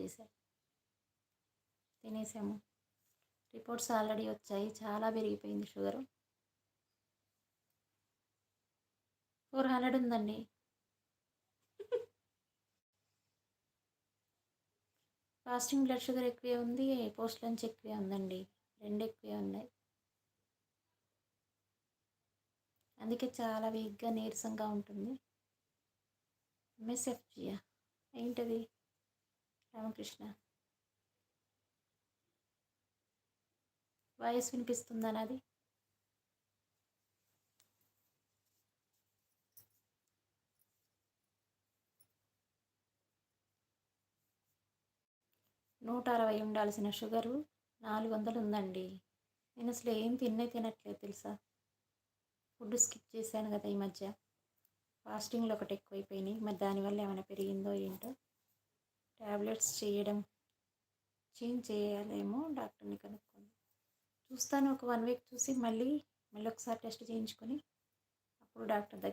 చేశారు, తినేసాము. Reports already వచ్చాయి, చాలా పెరిగిపోయింది షుగరు. 400 ఉందండి. ఫాస్టింగ్ బ్లడ్ షుగర్ ఎక్కువే ఉంది, పోస్ట్ లంచ్ ఎక్కువే ఉందండి, రెండు ఎక్కువే ఉన్నాయి. అందుకే చాలా వీక్గా నీరసంగా ఉంటుంది. ఎంఎస్ఎఫ్జియా ఏంటది? రామకృష్ణ వాయిస్ వినిపిస్తుందా నాది? నూట 60 ఉండాల్సిన షుగరు 400 ఉందండి. నేను అసలు ఏం తినట్లేదు తెలుసా. ఫుడ్ స్కిప్ చేశాను కదా ఈ మధ్య, ఫాస్టింగ్లో ఒకటి ఎక్కువైపోయినాయి. మరి దానివల్ల ఏమైనా పెరిగిందో ఏంటో. ట్యాబ్లెట్స్ చేంజ్ చేయాలేమో, డాక్టర్ని కనుక్కొని చూస్తాను. ఒక 1 వీక్ చూసి మళ్ళీ ఒకసారి టెస్ట్ చేయించుకొని అప్పుడు డాక్టర్ దగ్గర